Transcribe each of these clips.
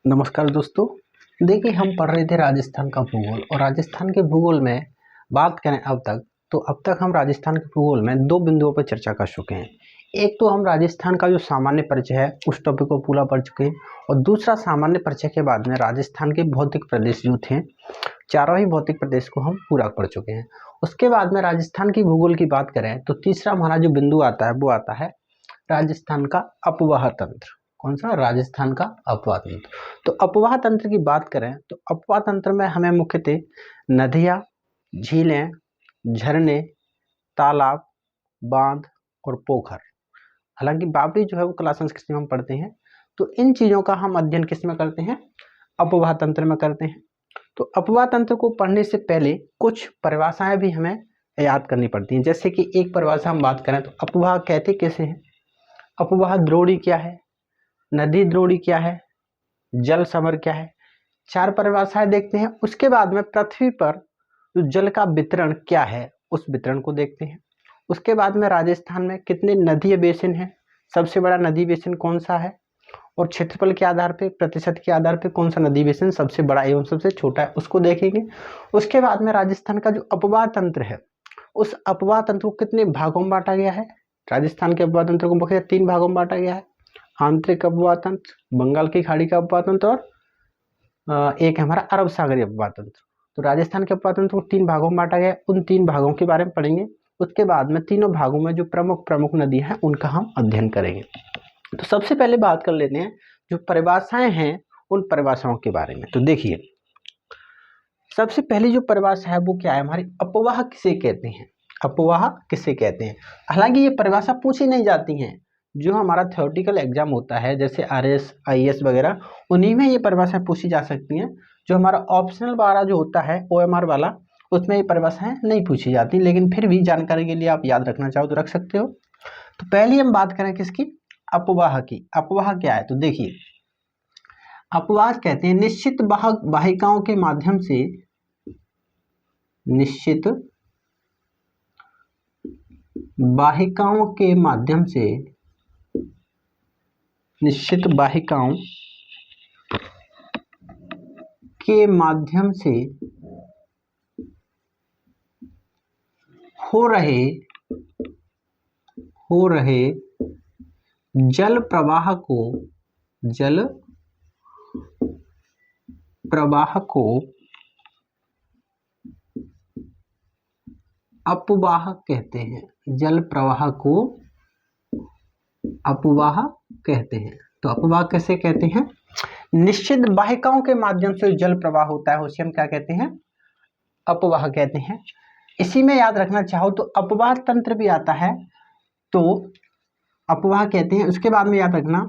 नमस्कार दोस्तों। देखिए, हम पढ़ रहे थे राजस्थान का भूगोल और राजस्थान के भूगोल में बात करें अब तक हम राजस्थान के भूगोल में दो बिंदुओं पर चर्चा कर चुके हैं। एक तो हम राजस्थान का जो सामान्य परिचय है उस टॉपिक को पूरा पढ़ चुके हैं और दूसरा सामान्य परिचय के बाद में राजस्थान के भौतिक प्रदेश जो थे, चारों ही भौतिक प्रदेश को हम पूरा पढ़ चुके हैं। उसके बाद में राजस्थान की भूगोल की बात करें तो तीसरा हमारा जो बिंदु आता है वो आता है राजस्थान का अपवाह तंत्र। कौन सा? राजस्थान का अपवाह तंत्र। तो अपवाह तंत्र की बात करें तो अपवाह तंत्र में हमें मुख्यतः नदियां, झीलें, झरने, तालाब, बांध और पोखर, हालांकि बावड़ी जो है वो कला संस्कृति में हम पढ़ते हैं, तो इन चीजों का हम अध्ययन किस में करते हैं? अपवाह तंत्र में करते हैं। तो अपवाह तंत्र को पढ़ने से पहले कुछ परिभाषाएं भी हमें याद करनी पड़ती हैं। जैसे कि एक परिभाषा हम बात करें तो अपवाह कहते कैसे हैं, अपवाह द्रोणी क्या है, नदी द्रोणी क्या है, जल समर क्या है, चार परिभाषाएं देखते हैं। उसके बाद में पृथ्वी पर जो जल का वितरण क्या है उस वितरण को देखते हैं। उसके बाद में राजस्थान में कितने नदी बेसिन हैं, सबसे बड़ा नदी बेसिन कौन सा है और क्षेत्रफल के आधार पे, प्रतिशत के आधार पे कौन सा नदी बेसिन सबसे बड़ा एवं सबसे छोटा है उसको देखेंगे। उसके बाद में राजस्थान का जो अपवाह तंत्र है उस अपवाह तंत्र को कितने भागों में बांटा गया है। राजस्थान के अपवाह तंत्र को मुख्यतः 3 भागों में बांटा गया है। आंतरिक अपवाह तंत्र, बंगाल की खाड़ी का अपवाह तंत्र और एक हमारा अरब सागरीय अपवाह तंत्र। तो राजस्थान के अपवाह तंत्र को 3 भागों में बांटा गया है। उन 3 भागों के बारे में पढ़ेंगे। उसके बाद में तीनों भागों में जो प्रमुख नदी हैं उनका हम अध्ययन करेंगे। तो सबसे पहले बात कर लेते हैं जो परिभाषाएं हैं उन परिभाषाओं के बारे में। तो देखिए, सबसे पहली जो परिभाषा है वो क्या है हमारी, अपवाह किसे कहते हैं। अपवाह किसे कहते हैं, हालांकि ये परिभाषा पूछी नहीं जाती हैं। जो हमारा थ्योरेटिकल एग्जाम होता है जैसे आरएस, आईएएस वगैरह, उन्हीं में ये परिभाषाएं पूछी जा सकती हैं। जो हमारा ऑप्शनल वाला जो होता है ओएमआर वाला, उसमें ये परिभाषाएं नहीं पूछी जाती, लेकिन फिर भी जानकारी के लिए आप याद रखना चाहो तो रख सकते हो। तो पहले हम बात करें किसकी, अपवाह की। अपवाह क्या है तो देखिए, अपवाह कहते हैं निश्चित वाहिकाओं के माध्यम से, निश्चित वाहिकाओं के माध्यम से, निश्चित वाहिकाओं के माध्यम से हो रहे जल प्रवाह को अपवाह कहते हैं। जल प्रवाह को अपवाह कहते हैं। तो अपवाह कैसे कहते हैं, निश्चित वाहिकाओं के माध्यम से जल प्रवाह होता है उसे हम क्या कहते हैं, अपवाह कहते हैं। इसी में याद रखना चाहो तो अपवाह तंत्र भी आता है, तो अपवाह कहते हैं। उसके बाद में याद रखना,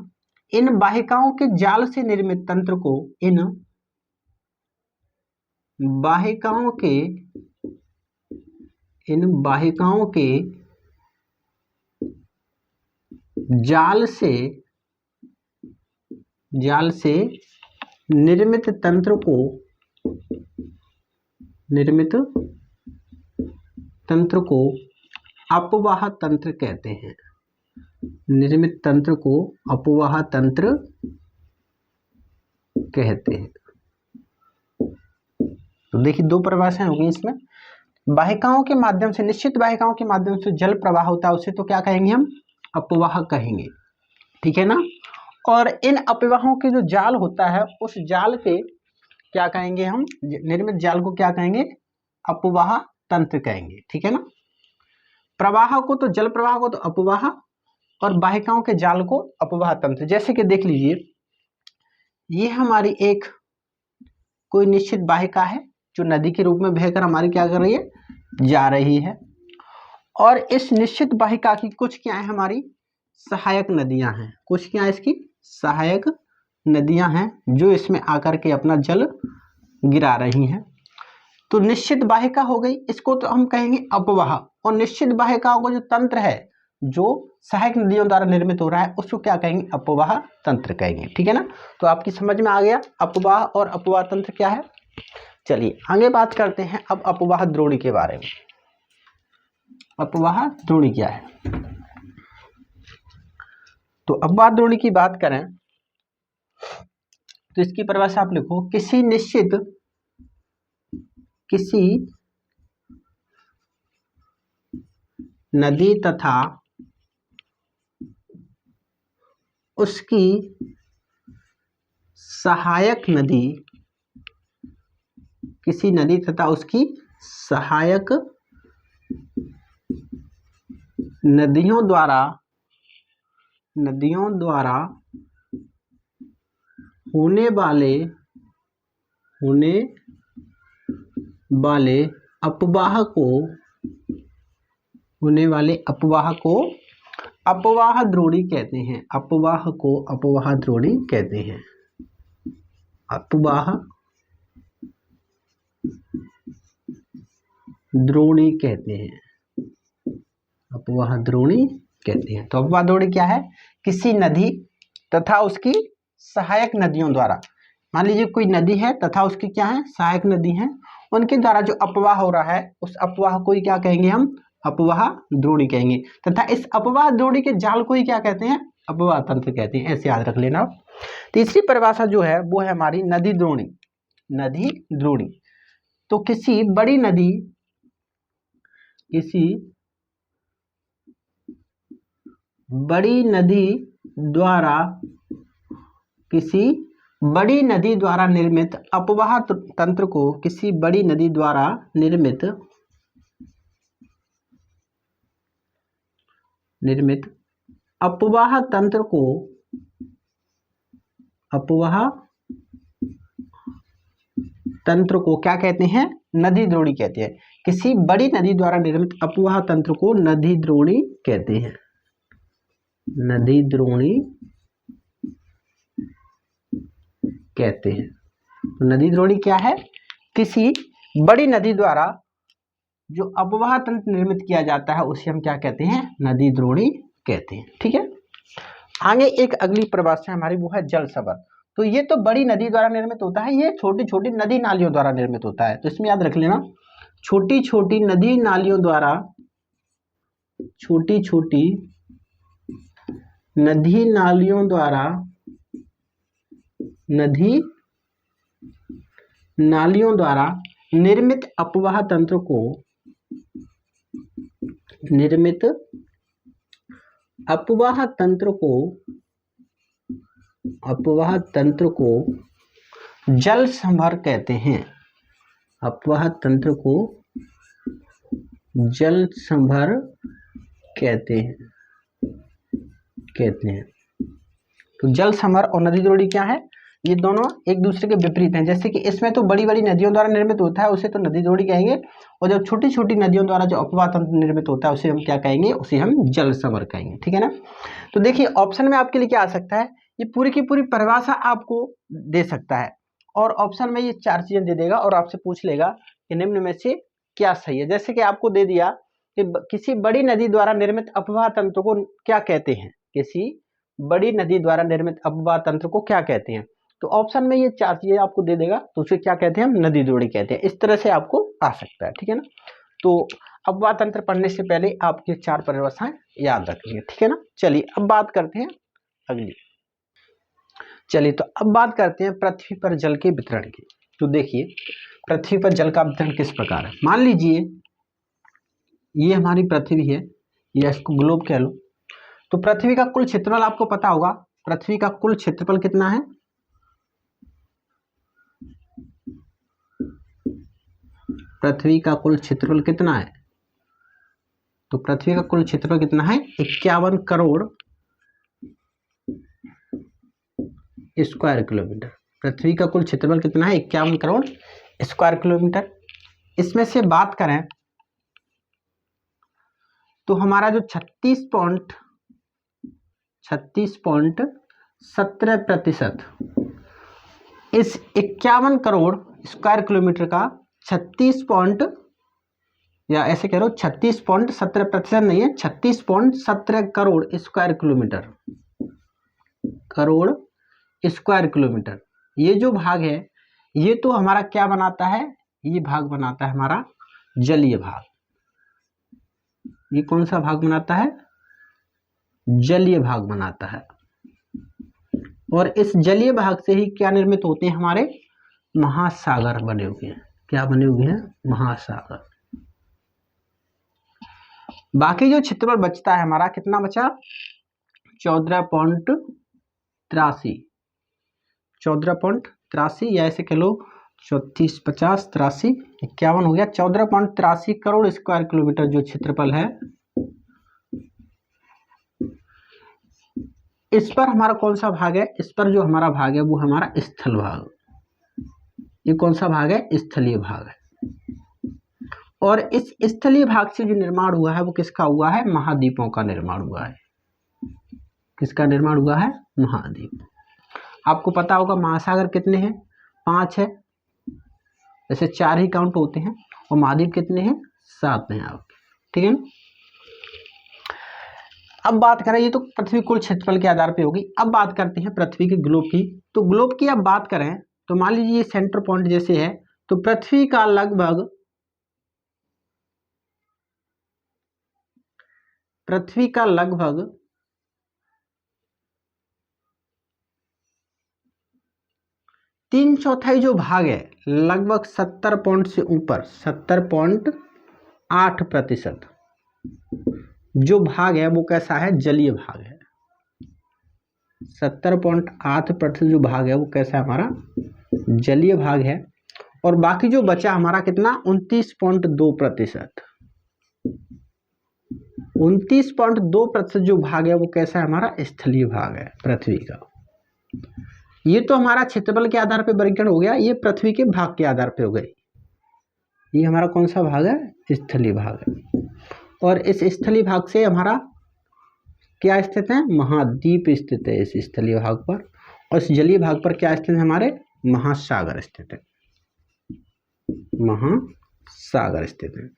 इन वाहिकाओं के जाल से निर्मित तंत्र को, इन वाहिकाओं के जाल से निर्मित तंत्र को अपवाह तंत्र कहते हैं। निर्मित तंत्र को अपवाह तंत्र कहते हैं। तो देखिए, 2 परिभाषाएं होगी इसमें। वाहिकाओं के माध्यम से, निश्चित वाहिकाओं के माध्यम से जल प्रवाह होता है उसे तो क्या कहेंगे हम, अपवाह कहेंगे, ठीक है ना। और इन अपवाहों के जो जाल होता है उस जाल के क्या कहेंगे हम, निर्मित जाल को क्या कहेंगे, अपवाह तंत्र कहेंगे, ठीक है ना। प्रवाह को तो, जल प्रवाह को तो अपवाह और वाहिकाओं के जाल को अपवाह तंत्र। जैसे कि देख लीजिए, ये हमारी एक कोई निश्चित वाहिका है जो नदी के रूप में बहकर हमारी क्या कर रही है, जा रही है। और इस निश्चित वाहिका की कुछ क्या है हमारी सहायक नदियां हैं, कुछ क्या है इसकी सहायक नदियां हैं जो इसमें आकर के अपना जल गिरा रही हैं। तो निश्चित वाहिका हो गई, इसको तो हम कहेंगे अपवाह। और निश्चित वाहिकाओं का जो तंत्र है जो सहायक नदियों द्वारा निर्मित हो रहा है उसको क्या कहेंगे, अपवाह तंत्र कहेंगे, ठीक है ना। तो आपकी समझ में आ गया अपवाह और अपवाह तंत्र क्या है। चलिए आगे बात करते हैं अब अपवाह द्रोणी के बारे में। अपवाह द्रोणी क्या है, तो अपवाह द्रोणी की बात करें तो इसकी परिभाषा आप लिखो, किसी नदी तथा उसकी सहायक नदी, किसी नदी तथा उसकी सहायक नदियों द्वारा होने वाले अपवाह को अपवाह द्रोणी कहते हैं। अपवाह को अपवाह द्रोणी कहते हैं। अपवाह द्रोणी कहते हैं। अपवाह द्रोणी कहते हैं। तो अपवाह द्रोणी क्या है? किसी नदी तथा उसकी सहायक नदियों द्वारा, मान लीजिए कोई नदी है तथा उसकी क्या है, सहायक नदी है, उनके द्वारा जो अपवाह हो रहा है उस अपवाह को ही क्या कहेंगे हम? अपवाह द्रोणी कहेंगे। तथा इस अपवाह द्रोणी के जाल को ही क्या कहते हैं? अपवाह तंत्र कहते हैं। ऐसे याद रख लेना। तीसरी परिभाषा जो है वो है हमारी नदी द्रोणी। नदी द्रोणी तो किसी बड़ी नदी द्वारा निर्मित अपवाह तंत्र को, किसी बड़ी नदी द्वारा निर्मित अपवाह तंत्र को क्या कहते हैं? नदी द्रोणी कहते हैं। किसी बड़ी नदी द्वारा निर्मित अपवाह तंत्र को नदी द्रोणी कहते हैं। नदी द्रोणी कहते हैं। तो नदी द्रोणी क्या है? किसी बड़ी नदी द्वारा जो अपवाह तंत्र निर्मित किया जाता है उसे हम क्या कहते हैं? नदी द्रोणी कहते हैं। ठीक है। आगे एक अगली परिभाषा हमारी वो है जल समर। तो ये तो बड़ी नदी द्वारा निर्मित होता है, ये छोटी छोटी नदी नालियों द्वारा निर्मित होता है। तो इसमें याद रख लेना, छोटी छोटी नदी नालियों द्वारा निर्मित अपवाह तंत्र को जल संभर कहते हैं। अपवाह तंत्र को जल संभर कहते हैं। तो जल समर और नदी द्रोणी क्या है? ये दोनों एक दूसरे के विपरीत हैं। जैसे कि इसमें तो बड़ी बड़ी नदियों द्वारा निर्मित होता है, उसे तो नदी द्रोणी कहेंगे, और जब छोटी छोटी नदियों द्वारा जो अपवाह तंत्र निर्मित होता है उसे हम क्या कहेंगे? उसे हम जल समर कहेंगे। ठीक है ना। तो देखिए ऑप्शन में आपके लिए क्या आ सकता है, ये पूरी की पूरी परिभाषा आपको दे सकता है और ऑप्शन में ये 4 चीजें दे देगा और आपसे पूछ लेगा कि निम्न में से क्या सही है। जैसे कि आपको दे दिया कि किसी बड़ी नदी द्वारा निर्मित अपवाह तंत्र को क्या कहते हैं? किसी बड़ी नदी द्वारा निर्मित अपवाह तंत्र को क्या कहते हैं? तो ऑप्शन में ये 4 चीजें आपको दे देगा, तो उसे क्या कहते हैं? हम नदी द्रोणी कहते हैं। इस तरह से आपको आ सकता है। ठीक है ना। तो अपवाह तंत्र पढ़ने से पहले आपके 4 परिभाषाएं याद रखिए। ठीक है ना। चलिए अब बात करते हैं अगली। चलिए तो अब बात करते हैं पृथ्वी पर जल के वितरण की। तो देखिए पृथ्वी पर जल का वितरण किस प्रकार है। मान लीजिए ये हमारी पृथ्वी है, या इसको ग्लोब कह लो। तो पृथ्वी का कुल क्षेत्रफल आपको पता होगा। पृथ्वी का कुल क्षेत्रफल कितना है? पृथ्वी का कुल क्षेत्रफल कितना है? तो पृथ्वी का कुल क्षेत्रफल कितना है? 51 करोड़ स्क्वायर किलोमीटर। पृथ्वी का कुल क्षेत्रफल कितना है? 51 करोड़ स्क्वायर किलोमीटर। इसमें से बात करें तो हमारा जो 36.17% इस 51 करोड़ स्क्वायर किलोमीटर का 36 या ऐसे कह लो 36.17% नहीं है, 36.17 करोड़ स्क्वायर किलोमीटर ये जो भाग है ये तो हमारा क्या बनाता है? ये भाग बनाता है हमारा जलीय भाग। ये कौन सा भाग बनाता है? जलीय भाग बनाता है। और इस जलीय भाग से ही क्या निर्मित होते हैं, हमारे महासागर बने हुए हैं। क्या बने हुए हैं, महासागर। बाकी जो क्षेत्रफल बचता है हमारा, कितना बचा, 14.83, 14.83 या ऐसे कह लो 34, 50, 83, 51 हो गया। 14.83 करोड़ स्क्वायर किलोमीटर जो क्षेत्रफल है, इस पर हमारा कौन सा भाग है, इस पर जो हमारा भाग है वो हमारा स्थल भाग। ये कौन सा भाग है, स्थलीय भाग है। और इस स्थलीय भाग से जो निर्माण हुआ है वो किसका हुआ है, महाद्वीपों का निर्माण हुआ है। किसका निर्माण हुआ है, महाद्वीप। आपको पता होगा महासागर कितने हैं, 5 है, जैसे 4 ही काउंट होते हैं, और महाद्वीप कितने हैं, 7 हैं आपके, ठीक है ना। अब बात करें, ये तो पृथ्वी कुल क्षेत्रफल के आधार पे होगी। अब बात करते हैं पृथ्वी के ग्लोब की। तो ग्लोब की अब बात करें तो मान लीजिए ये सेंटर पॉइंट जैसे है, तो पृथ्वी का लगभग 3/4 जो भाग है, लगभग 70 पॉइंट से ऊपर 70.8% जो भाग है वो कैसा है, जलीय भाग है। 70.8% जो भाग है वो कैसा है, हमारा जलीय भाग है। और बाकी जो बचा हमारा कितना, 29.2%, 29.2% जो भाग है वो कैसा है, हमारा स्थलीय भाग है पृथ्वी का। ये तो हमारा क्षेत्रफल के आधार पे वर्गीकरण हो गया, ये पृथ्वी के भाग के आधार पे हो गई। ये हमारा कौन सा भाग है, स्थलीय भाग है। और इस स्थलीय भाग से हमारा क्या स्थित है, महाद्वीप स्थित है इस स्थलीय भाग पर। और इस जलीय भाग पर क्या स्थित है, हमारे महासागर स्थित है, महासागर स्थित है।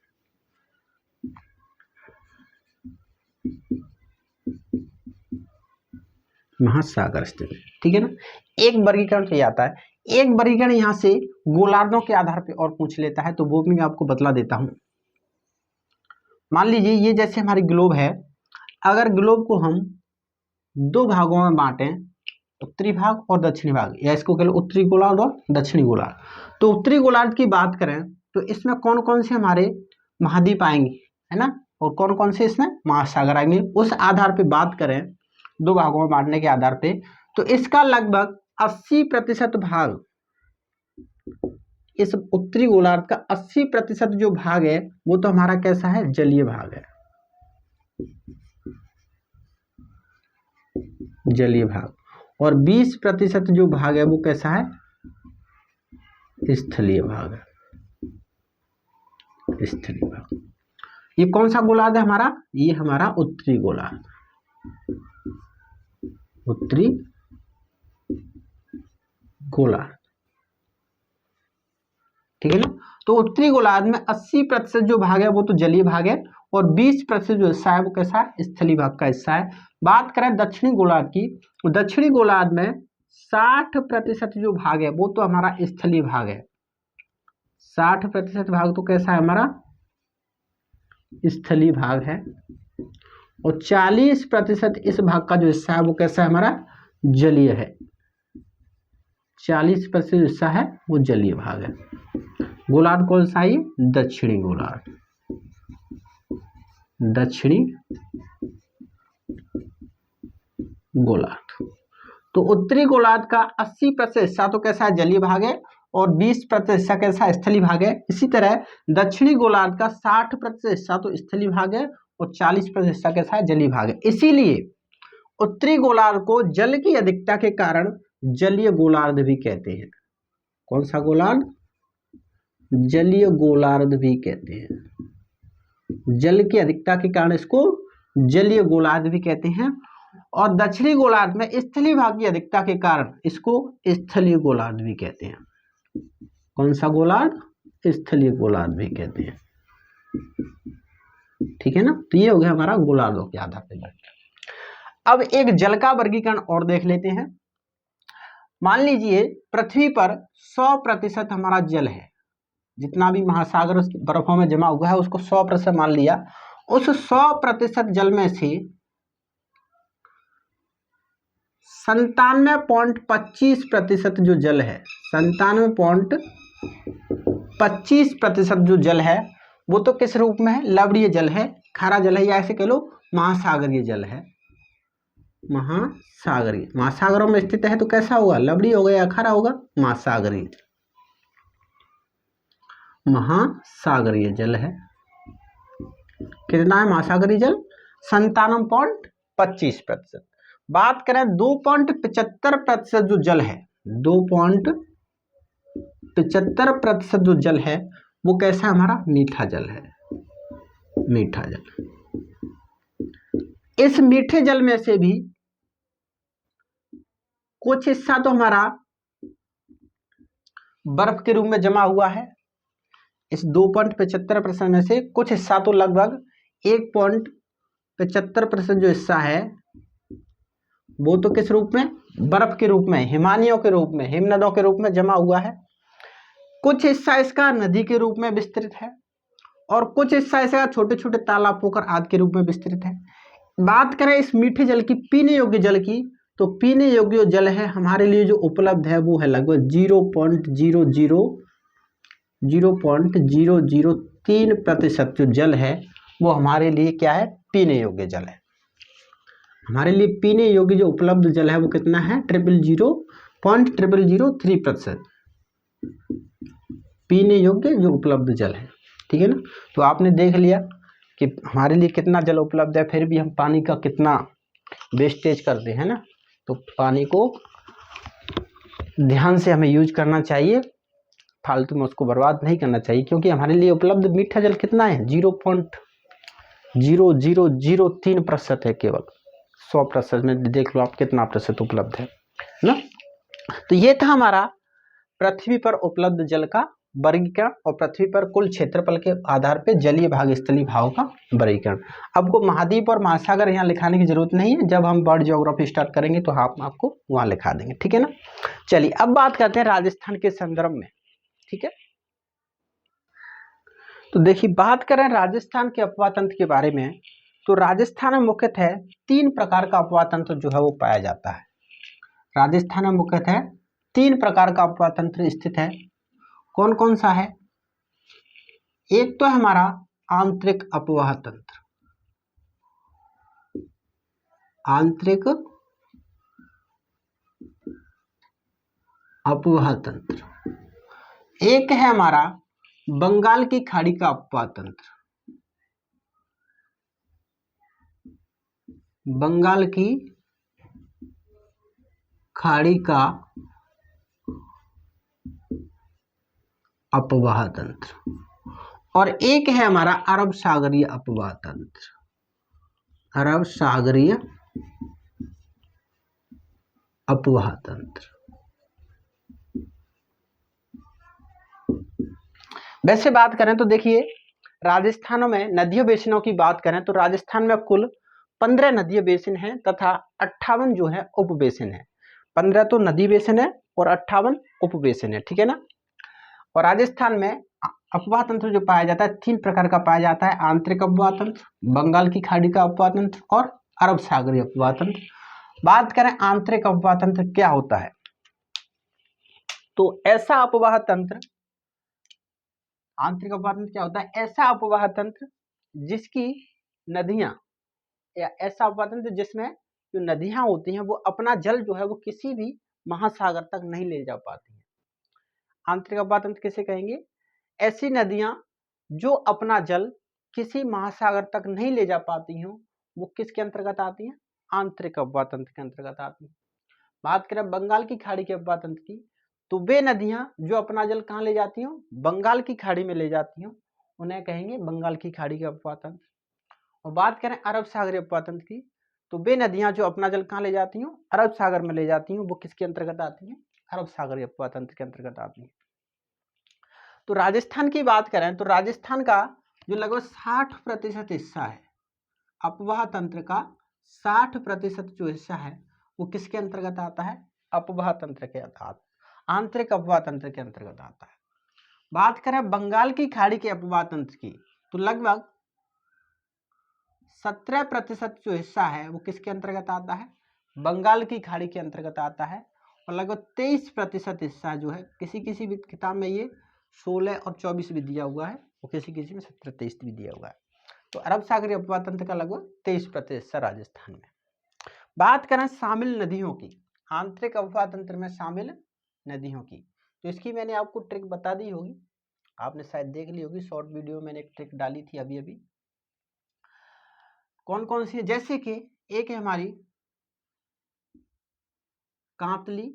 महासागर स्थित है, ठीक है ना। एक वर्गीकरण तो आता है, एक वर्गीकरण यहाँ से गोलार्धों के आधार पे और पूछ लेता है, तो वो भी मैं आपको बतला देता हूं। मान लीजिए ये जैसे हमारी ग्लोब है, अगर ग्लोब को हम 2 भागों में बांटें, उत्तरी भाग और दक्षिणी भाग, या इसको कह लो उत्तरी गोलार्ध और दक्षिणी गोलार्ध। तो उत्तरी गोलार्ध की बात करें तो इसमें कौन कौन से हमारे महाद्वीप आएंगे, है ना, और कौन कौन से इसमें महासागर आएंगे, उस आधार पे बात करें 2 भागों में बांटने के आधार पे, तो इसका लगभग 80% भाग, इस उत्तरी गोलार्ध का 80% जो भाग है वो तो हमारा कैसा है, जलीय भाग है, जलीय भाग। और 20% जो भाग है वो कैसा है, स्थलीय भाग है, स्थलीय भाग। ये कौन सा गोलार्ध है हमारा, ये हमारा उत्तरी गोलार्ध, उत्तरी गोलार्ध, ठीक है ना। तो उत्तरी गोलार्ध में 80% जो भाग है वो तो जलीय भाग है, और 20% जो हिस्सा है वो कैसा है, स्थलीय भाग का हिस्सा है। बात करें दक्षिणी गोलार्ध की, तो दक्षिणी गोलार्ध में 60% जो भाग है वो तो हमारा स्थलीय भाग है, 60% भाग तो कैसा है, हमारा स्थलीय भाग है। और 40% इस भाग का जो हिस्सा है वो कैसा है, हमारा जलीय है, 40% हिस्सा है वो जलीय भाग है। गोलार्ध कौन सा है, दक्षिणी गोलार्ध, दक्षिणी गोलार्ध। तो उत्तरी गोलार्ध का 80% हिस्सा तो कैसा है, जलीय भाग है, और 20% हिस्सा कैसा है, स्थलीय भाग है। इसी तरह दक्षिणी गोलार्ध का 60% हिस्सा तो स्थलीय भाग है, और 40% हिस्सा कैसा है, जलीय भाग है। इसीलिए उत्तरी गोलार्ध को जल की अधिकता के कारण जलीय गोलार्ध भी कहते हैं। कौन सा गोलार्ध, जलीय गोलार्ध भी कहते हैं। जल की अधिकता के कारण इसको जलीय गोलार्ध भी कहते हैं। और दक्षिणी गोलार्ध में स्थलीय भाग की अधिकता के कारण इसको स्थलीय गोलार्ध भी कहते हैं। कौन सा गोलार्ध, स्थलीय गोलार्ध भी कहते हैं, ठीक है ना। तो ये हो गया हमारा गोलार्धों के आधार पर। अब एक जल का वर्गीकरण और देख लेते हैं। मान लीजिए पृथ्वी पर 100% हमारा जल है, जितना भी महासागर बर्फों में जमा हुआ है उसको 100% मान लिया। उस 100% जल में से 97.25% जो जल है, 97.25% जो जल है वो तो किस रूप में है, लवणीय जल है, खारा जल है, या ऐसे कह लो महासागरीय जल है। महासागरीय, महासागरों में स्थित है तो कैसा होगा, लवणीय होगा या खारा होगा, महासागरीय। महासागरीय जल है। कितना है महासागरीय जल, 97.25%। बात करें 2.75% जो जल है, 2.75% जो जल है वो कैसा है, हमारा मीठा जल है, मीठा जल। इस मीठे जल में से भी कुछ हिस्सा तो हमारा बर्फ के रूप में जमा हुआ है। इस 2.75% में से कुछ हिस्सा तो लगभग 1.75% जो हिस्सा है वो तो किस रूप में, बर्फ के रूप में, हिमानियों के रूप में, हिमनदों के रूप में जमा हुआ है। कुछ हिस्सा इसका नदी के रूप में विस्तृत है और कुछ हिस्सा इसका छोटे छोटे तालाब, पोखर आदि के रूप में विस्तृत है। बात करें इस मीठे जल की, पीने योग्य जल की, तो पीने योग्य जल है हमारे लिए जो उपलब्ध है वो है लगभग 0.003% जो जल है वो हमारे लिए क्या है, पीने योग्य जल है। हमारे लिए पीने योग्य जो उपलब्ध जल है वो कितना है, 0.003% पीने योग्य जो उपलब्ध जल है। ठीक है ना। तो आपने देख लिया कि हमारे लिए कितना जल उपलब्ध है, फिर भी हम पानी का कितना वेस्टेज करते हैं ना। तो पानी को ध्यान से हमें यूज करना चाहिए, फालतू में उसको बर्बाद नहीं करना चाहिए, क्योंकि हमारे लिए उपलब्ध मीठा जल कितना है, 0.0003% है केवल। 100% में देख लो आप कितना प्रतिशत उपलब्ध है ना। तो ये था हमारा पृथ्वी पर उपलब्ध जल का वर्गीकरण और पृथ्वी पर कुल क्षेत्रफल के आधार पर जलीय भाग स्थलीय भागों का वर्गीकरण। आपको महाद्वीप और महासागर यहाँ लिखाने की जरूरत नहीं है, जब हम वर्ल्ड ज्योग्राफी स्टार्ट करेंगे तो हम आपको वहाँ लिखा देंगे। ठीक है ना। चलिए अब बात करते हैं राजस्थान के संदर्भ में। ठीक है, तो देखिए बात करें राजस्थान के अपवाह तंत्र के बारे में, तो राजस्थान में मुख्यतः 3 प्रकार का अपवाह तंत्र जो है वो पाया जाता है। राजस्थान में मुख्यतः 3 प्रकार का अपवाह तंत्र स्थित है। कौन कौन सा है, एक तो हमारा आंतरिक अपवाह तंत्र, आंतरिक अपवाह तंत्र। एक है हमारा बंगाल की खाड़ी का अपवाह तंत्र, बंगाल की खाड़ी का अपवाह तंत्र, और एक है हमारा अरब सागरीय अपवाह तंत्र, अरब सागरीय अपवाह तंत्र। वैसे बात करें तो देखिए राजस्थान में नदियों बेसिनों की बात करें तो राजस्थान में कुल 15 नदीय बेसिन हैं तथा 58 जो है उप बेसिन है। 15 तो नदी बेसिन है और 58 उप बेसिन है। ठीक है ना। और राजस्थान में अपवाह तंत्र जो पाया जाता है 3 प्रकार का पाया जाता है, आंतरिक अपवाह तंत्र, बंगाल की खाड़ी का अपवाह तंत्र और अरब सागरीय अपवाह तंत्र। बात करें आंतरिक अपवाह तंत्र क्या होता है, तो ऐसा अपवाह तंत्र, आंतरिक अपवाह तंत्र क्या होता है, ऐसा अपवाह तंत्र जिसकी नदियां, या ऐसा अपवाह तंत्र जिसमें जो नदियां होती हैं वो अपना जल जो है वो किसी भी महासागर तक नहीं ले जा पाती हैं। आंतरिक अपवाह तंत्र किसे कहेंगे, ऐसी नदियां जो अपना जल किसी महासागर तक नहीं ले जा पाती हो वो किसके अंतर्गत आती हैं, आंतरिक अपवाह तंत्र के अंतर्गत आती हैं। बात करें बंगाल की खाड़ी के अपवाह तंत्र की, तो वे नदियां जो अपना जल कहाँ ले जाती हो, बंगाल की खाड़ी में ले जाती हो, उन्हें कहेंगे बंगाल की खाड़ी के अपवाह तंत्र। और बात करें अरब सागरीय अपवाह तंत्र की, तो वे नदियां जो अपना जल कहाँ ले जाती हो, अरब सागर में ले जाती हो, वो किसके अंतर्गत आती हैं, अरब सागरीय अपवाह तंत्र के अंतर्गत आती हैं। तो राजस्थान की बात करें तो राजस्थान का जो लगभग 60% हिस्सा है, अपवाह तंत्र का 60% जो हिस्सा है वो किसके अंतर्गत आता है, अपवाह तंत्र के अंतर्गत, आंतरिक अपवाह तंत्र के अंतर्गत आता है। बात करें बंगाल की खाड़ी के अपवाह तंत्र की, तो लगभग 17% जो हिस्सा है वो किसके अंतर्गत आता है, बंगाल की खाड़ी के अंतर्गत आता है और लगभग 23% हिस्सा जो है, किसी किसी भी किताब में ये 16 और 24 भी दिया हुआ है और किसी किसी में 17-23 भी दिया हुआ है। तो अरब सागरीय उपमहाद्वीप तंत्र का लगभग 23% हिस्सा राजस्थान में। बात करें शामिल नदियों की, आंतरिक उपमहाद्वीप तंत्र में शामिल नदियों की, तो इसकी मैंने आपको ट्रिक बता दी होगी, आपने शायद देख ली होगी, शॉर्ट वीडियो मैंने एक ट्रिक डाली थी अभी अभी। कौन कौन सी है, जैसे कि एक है हमारी कांतली,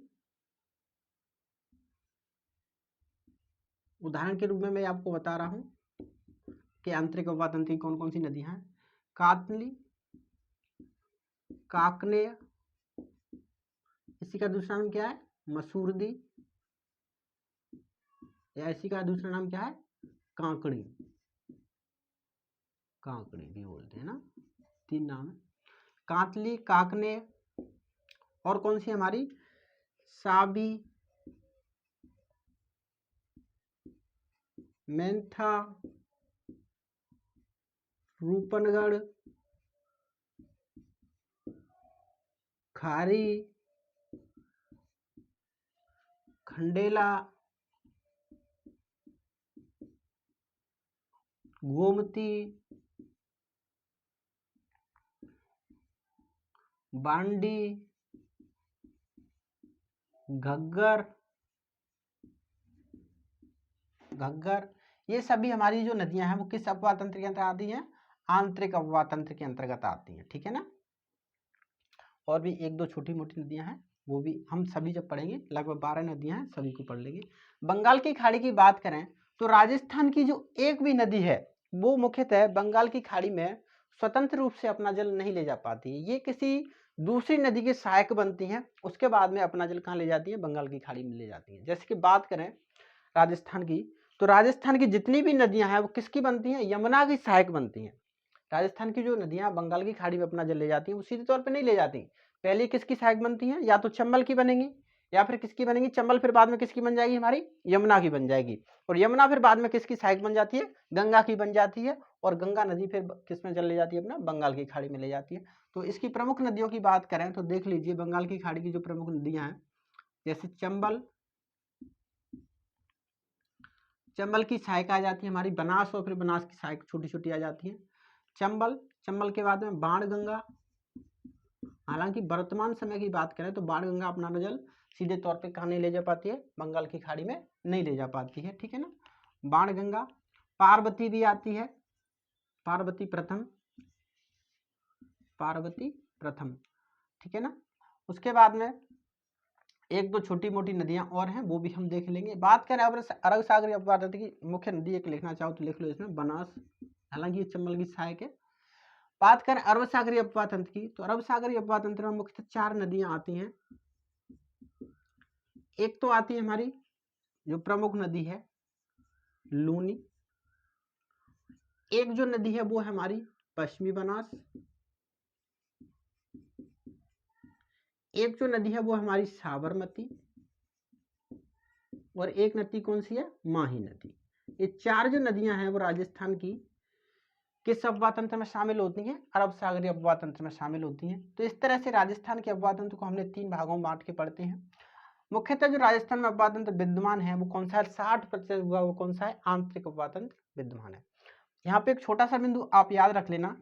उदाहरण के रूप में मैं आपको बता रहा हूं कि आंतरिक उपमहाद्वीप तंत्र की कौन कौन सी नदियां हैं। कातली, काकनेय, इसी का दूसरा नाम क्या है, मसूरदी, या इसी का दूसरा नाम क्या है, कांकड़ी, कांकड़ी भी बोलते हैं ना, 3 नाम है, कातली, काकनेय, और कौन सी हमारी साबी, मेंथा, रूपनगढ़, खारी, खंडेला, गोमती, बांडी, घग्गर, घग्गर, ये सभी हमारी जो नदियां हैं वो किस अपवाह तंत्र के अंतर्गत आती हैं, आंतरिक अपवाह तंत्र के अंतर्गत आती हैं, ठीक है ना। और भी एक दो छोटी मोटी नदियां हैं, वो भी हम सभी जब पढ़ेंगे, लगभग 12 नदियां हैं, सभी को पढ़ लेंगे। बंगाल की खाड़ी की बात करें तो राजस्थान की जो एक भी नदी है वो मुख्यतः बंगाल की खाड़ी में स्वतंत्र रूप से अपना जल नहीं ले जा पाती है, ये किसी दूसरी नदी के सहायक बनती हैं, उसके बाद में अपना जल कहाँ ले जाती है, बंगाल की खाड़ी में ले जाती हैं। जैसे कि बात करें राजस्थान की, तो राजस्थान की जितनी भी नदियां हैं वो किसकी बनती हैं, यमुना की सहायक बनती हैं। राजस्थान की जो नदियां बंगाल की खाड़ी में अपना जल ले जाती हैं वो सीधे तौर पे नहीं ले जाती, पहले किसकी सहायक बनती हैं, या तो चंबल की बनेंगी या फिर किसकी बनेंगी, चंबल फिर बाद में किसकी बन जाएगी, हमारी यमुना की बन जाएगी, और यमुना फिर बाद में किसकी सहायक बन जाती है, गंगा की बन जाती है, और गंगा नदी फिर किस में जल ले जाती है, अपना बंगाल की खाड़ी में ले जाती है। तो इसकी प्रमुख नदियों की बात करें तो देख लीजिए, बंगाल की खाड़ी की जो प्रमुख नदियां हैं, जैसे चंबल, चंबल की सहायक आ जाती है हमारी बनास, और फिर बनास की सहायक छोटी छोटी आ जाती है चंबल, चंबल के बाद में बाण गंगा, हालांकि वर्तमान समय की बात करें तो बाण गंगा अपना जल सीधे तौर पे कहाँ नहीं ले जा पाती है, बंगाल की खाड़ी में नहीं ले जा पाती है, ठीक है ना। बाण गंगा, पार्वती भी आती है, पार्वती प्रथम, पार्वती प्रथम, ठीक है ना। उसके बाद में एक दो छोटी मोटी नदियां और हैं, वो भी हम देख लेंगे। बात करें अरब सागरीय अपवाह तंत्र की मुख्य नदी एक लिखना चाहो तो लिख लो इसमें, बनास, हालांकि ये चंबल की सहायक है। बात करें अरब सागरीय अपवाह तंत्र की, तो अरब सागरीय अपवाह तंत्र में मुख्यतः 4 नदियां आती हैं। एक तो आती है हमारी जो प्रमुख नदी है लूनी, एक जो नदी है वो है हमारी पश्चिमी बनास, एक जो नदी है वो हमारी साबरमती, और एक नदी कौन सी है, माही नदी। ये 4 जो नदियां हैं वो राजस्थान की किस अपवाह तंत्र में शामिल होती हैं, अरब सागरीय अपवाह तंत्र में शामिल होती हैं। तो इस तरह से राजस्थान के अपवाह तंत्र को हमने 3 भागों में बांट के पढ़ते हैं। मुख्यतः जो राजस्थान में अपवाह तंत्र विद्यमान है वो कौन सा है, 60% हुआ वो कौन सा है, आंतरिक अपवाह तंत्र विद्यमान है। यहाँ पे एक छोटा सा बिंदु आप याद रख लेना,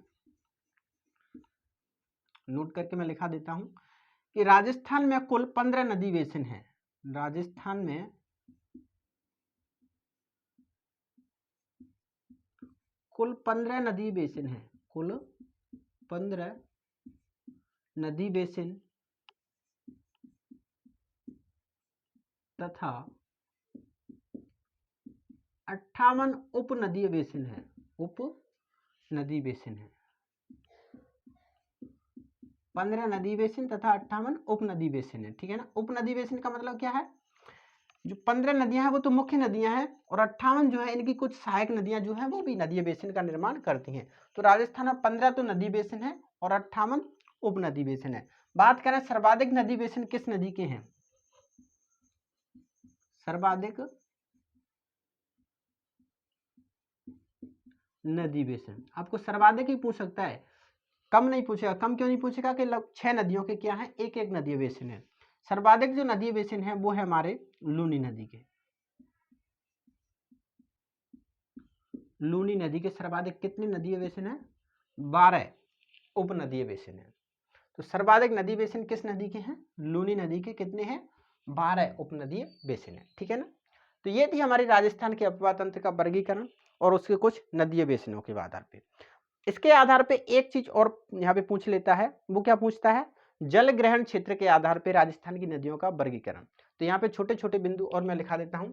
नोट करके मैं लिखा देता हूं कि राजस्थान में कुल 15 नदी बेसिन है। राजस्थान में कुल 15 नदी बेसिन है, कुल 15 नदी बेसिन तथा 58 उप नदी बेसिन है, उप नदी बेसिन है। 15 नदी बेसिन तथा 58 उप नदी बेसिन है, ठीक है ना। उप नदी बेसिन का मतलब क्या है, जो 15 नदियां हैं वो तो मुख्य नदियां हैं, और 58 जो है इनकी कुछ सहायक नदियां जो हैं वो भी नदी बेसिन का निर्माण करती हैं। तो राजस्थान में 15 तो नदी बेसिन है और 58 उप नदी बेसिन है। बात करें सर्वाधिक नदी बेसिन किस नदी के हैं, सर्वाधिक नदी बेसिन आपको सर्वाधिक ही पूछ सकता है, कम नहीं पूछेगा। कम क्यों नहीं पूछेगा कि 6 नदियों के क्या है, एक एक नदी बेसिन है। सर्वाधिक जो नदी बेसिन है वो है हमारे लूनी नदी के। लूनी नदी के सर्वाधिक कितनी नदी बेसिन है, 12 उपनदीय बेसिन है। तो सर्वाधिक नदी बेसिन किस नदी के हैं, लूनी नदी के। कितने हैं, 12 उपनदीय बेसिन है, ठीक है ना। तो ये थी हमारी राजस्थान के अपवाह तंत्र का वर्गीकरण और उसके कुछ नदीय बेसिनों के आधार पे। इसके आधार पे एक चीज और यहाँ पे पूछ लेता है, वो क्या पूछता है, जल ग्रहण क्षेत्र के आधार पे राजस्थान की नदियों का वर्गीकरण। तो यहाँ पे छोटे छोटे बिंदु और मैं लिखा देता हूं।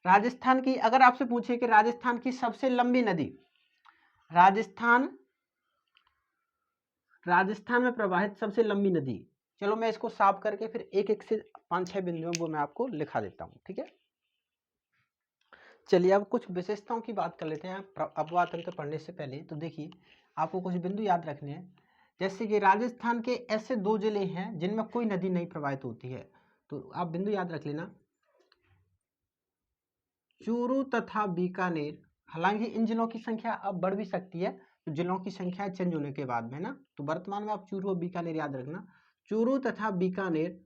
राजस्थान की, अगर आपसे पूछे कि राजस्थान की सबसे लंबी नदी, राजस्थान में प्रवाहित सबसे लंबी नदी, चलो मैं इसको साफ करके फिर एक एक से 5-6 बिंदुओं वो मैं आपको लिखा देता हूं, ठीक है। चलिए अब कुछ विशेषताओं की बात कर लेते हैं अपवाह तंत्र पढ़ने से पहले। तो देखिए आपको कुछ बिंदु याद रखने हैं, जैसे कि राजस्थान के ऐसे 2 जिले हैं जिनमें कोई नदी नहीं प्रवाहित होती है। तो आप बिंदु याद रख लेना, चूरू तथा बीकानेर। हालांकि इन जिलों की संख्या अब बढ़ भी सकती है, तो जिलों की संख्या चेंज होने के बाद में ना, तो वर्तमान में आप चूरू और बीकानेर याद रखना। चूरू तथा बीकानेर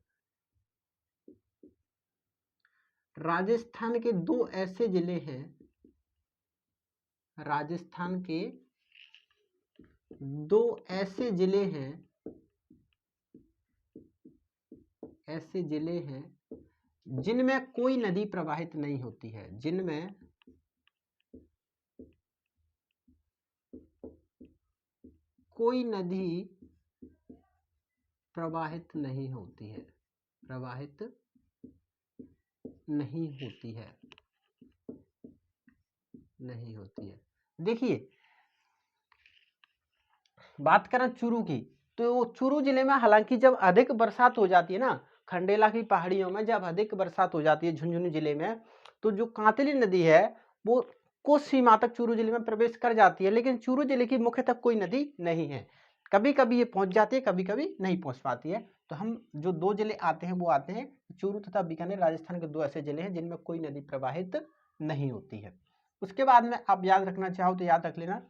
राजस्थान के 2 ऐसे जिले हैं, राजस्थान के 2 ऐसे जिले हैं, ऐसे जिले हैं जिनमें कोई नदी प्रवाहित नहीं होती है, जिनमें कोई नदी प्रवाहित नहीं होती है, प्रवाहित नहीं होती है, नहीं होती है। देखिए बात करें चूरू की, तो चूरू जिले में हालांकि जब अधिक बरसात हो जाती है ना, खंडेला की पहाड़ियों में जब अधिक बरसात हो जाती है झुंझुनू जिले में, तो जो कांतली नदी है वो कुछ सीमा तक चूरू जिले में प्रवेश कर जाती है, लेकिन चूरू जिले की मुख्य तक कोई नदी नहीं है। कभी कभी ये पहुंच जाती है, कभी कभी नहीं पहुंच पाती है। तो हम जो 2 जिले आते हैं वो आते हैं चूरू तथा बीकानेर, राजस्थान के 2 ऐसे जिले हैं जिनमें कोई नदी प्रवाहित नहीं होती है। उसके बाद में आप याद रखना चाहो तो याद रख लेना,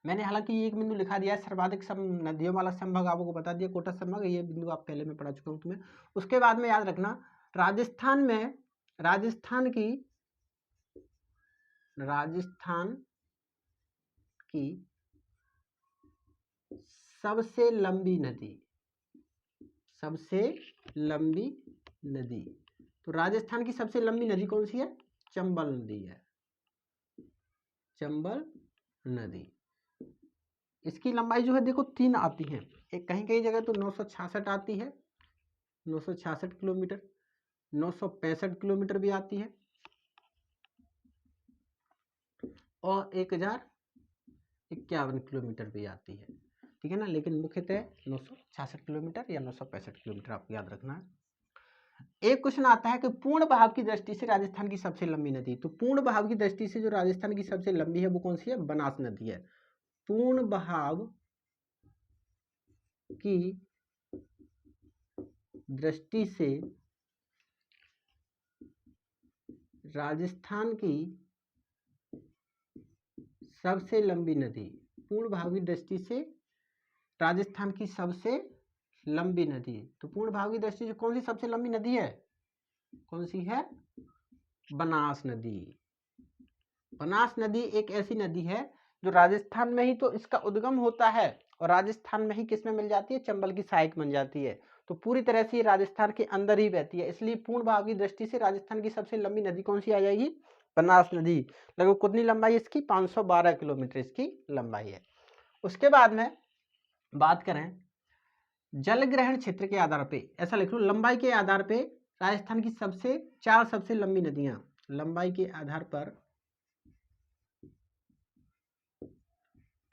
मैंने हालांकि एक बिंदु लिखा दिया है, सर्वाधिक नदियों वाला संभाग आपको बता दिया कोटा संभाग, ये बिंदु आप पहले में पढ़ा चुका हूं तुम्हें। उसके बाद में याद रखना, राजस्थान में राजस्थान की सबसे लंबी नदी, सबसे लंबी नदी, तो राजस्थान की सबसे लंबी नदी कौन सी है, चंबल नदी है, चंबल नदी। इसकी लंबाई जो है देखो 3 आती है, एक कहीं कहीं जगह तो 966 आती है, 966 किलोमीटर, 965 किलोमीटर भी आती है, और 1051 किलोमीटर भी आती है, ठीक है ना। लेकिन मुख्यतः 966 किलोमीटर या 965 किलोमीटर आपको याद रखना है। एक क्वेश्चन आता है कि पूर्ण बहाव की दृष्टि से राजस्थान की सबसे लंबी नदी, तो पूर्ण बहाव की दृष्टि से जो राजस्थान की सबसे लंबी है वो कौन सी है, बनास नदी है। पूर्ण बहाव की दृष्टि से राजस्थान की सबसे लंबी नदी, पूर्ण बहाव की दृष्टि से राजस्थान की सबसे लंबी नदी, तो पूर्ण बहाव की दृष्टि से कौन सी सबसे लंबी नदी है, कौन सी है, बनास नदी। बनास नदी एक ऐसी नदी है जो राजस्थान में ही तो इसका उद्गम होता है, और राजस्थान में ही किसमें मिल जाती है, चंबल की सहायक बन जाती है, तो पूरी तरह से राजस्थान के अंदर ही बहती है। इसलिए पूर्ण बहाव की दृष्टि से राजस्थान की सबसे लंबी नदी कौन सी आ जाएगी, बनास नदी। लगभग कितनी लंबाई इसकी, 512 किलोमीटर इसकी लंबाई है। उसके बाद में बात करें जल ग्रहण क्षेत्र के आधार पे, ऐसा लिख लो, लंबाई के आधार पे राजस्थान की 4 सबसे लंबी नदियां, लंबाई के आधार पर,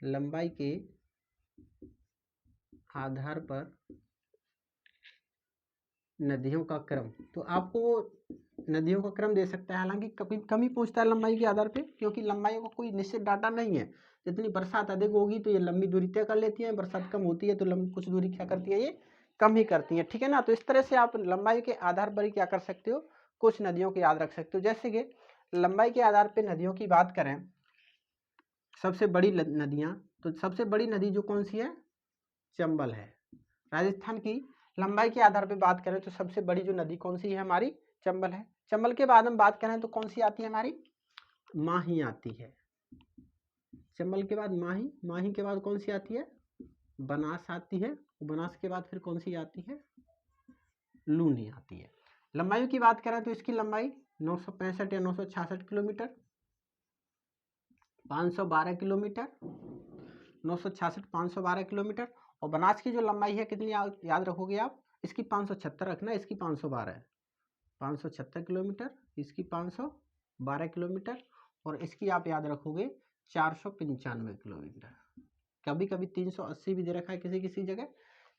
लंबाई के आधार पर नदियों का क्रम, तो आपको नदियों का क्रम दे सकता है, हालांकि कभी कमी पूछता है लंबाई के आधार पे, क्योंकि लंबाई का कोई निश्चित डाटा नहीं है। जितनी बरसात अधिक होगी तो ये लंबी दूरी तय कर लेती है, बरसात कम होती है तो कुछ दूरी क्या करती है, ये कम ही करती है, ठीक है ना। तो इस तरह से आप लंबाई के आधार पर ही क्या कर सकते हो, कुछ नदियों को याद रख सकते हो। जैसे कि लंबाई के आधार पर नदियों की बात करें, सबसे बड़ी नदियां तो सबसे बड़ी नदी जो कौन सी है, चंबल है। राजस्थान की लंबाई के आधार पर बात करें तो सबसे बड़ी जो नदी कौन सी है हमारी, चंबल है। चंबल के बाद हम बात करें तो कौन सी आती है हमारी, माही आती है। चंबल के बाद माही, माही के बाद कौन सी आती है, बनास आती है। बनास के बाद फिर कौन सी आती है, लूनी आती है। लंबाई की बात करें तो इसकी लंबाई 965 या 966 किलोमीटर, 512 किलोमीटर, 966 512 किलोमीटर। और बनास की जो लंबाई है कितनी याद रखोगे आप, इसकी 576 रखना, इसकी 512 है, 576 किलोमीटर, इसकी 512 किलोमीटर, और इसकी आप याद रखोगे 495 किलोमीटर। कभी कभी 380 भी दे रखा है किसी किसी जगह,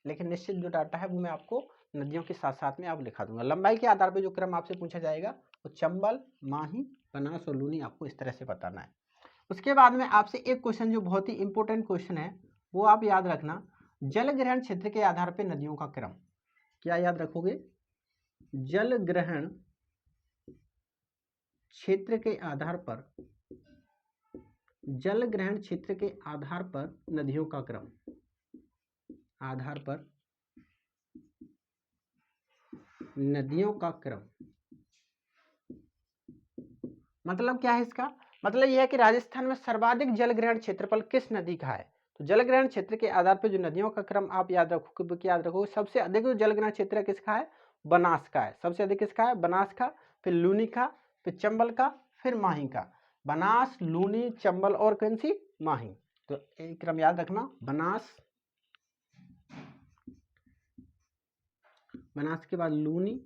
लेकिन निश्चित जो डाटा है वो मैं आपको नदियों के साथ साथ में आप लिखा दूंगा। लंबाई के आधार पर जो क्रम आपसे पूछा जाएगा वो चंबल, माही, बनास और लूनी आपको इस तरह से बताना है। उसके बाद में आपसे एक क्वेश्चन जो बहुत ही इंपॉर्टेंट क्वेश्चन है वो आप याद रखना, जल ग्रहण क्षेत्र के आधार पर नदियों का क्रम। क्या याद रखोगे, जल ग्रहण क्षेत्र के आधार पर, जल ग्रहण क्षेत्र के आधार पर नदियों का क्रम, आधार पर नदियों का क्रम। मतलब क्या है इसका, मतलब यह है कि राजस्थान में सर्वाधिक जल ग्रहण क्षेत्रफल किस नदी का है। तो जल ग्रहण क्षेत्र के आधार पर जो नदियों का क्रम आप याद रखोगे, सबसे अधिक जो जल ग्रहण क्षेत्र किसका है, बनास का है। सबसे अधिक किसका है, बनास का, फिर लूनी का, फिर चंबल का, फिर माही का। बनास, लूनी, चंबल और कौन सी, माही। तो एक क्रम याद रखना, बनास, बनास के बाद लूनी,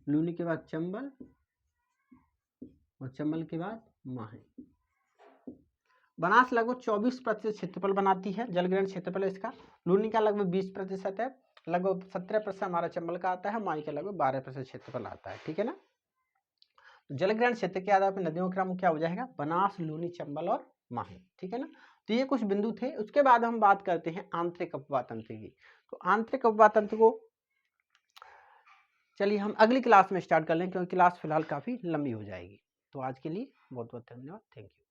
लूनी के बाद चंबल, और चंबल के बाद माही। बनास लगभग 24% क्षेत्रफल बनाती है, जलग्रहण क्षेत्रफल इसका। लूनी का लगभग 20% है, लगभग 17% हमारा चंबल का आता है, माही का लगभग 12% क्षेत्रफल आता है, ठीक है ना। जलग्रहण क्षेत्र के आधार पर नदियों का क्रम क्या हो जाएगा, बनास, लूनी, चंबल और माही, ठीक है ना। तो ये कुछ बिंदु थे। उसके बाद हम बात करते हैं आंतरिक अपवाह तंत्र की। तो आंतरिक अपवाह तंत्र को चलिए हम अगली क्लास में स्टार्ट कर लें, क्योंकि क्लास फिलहाल काफी लंबी हो जाएगी। तो आज के लिए बहुत बहुत धन्यवाद, थैंक यू।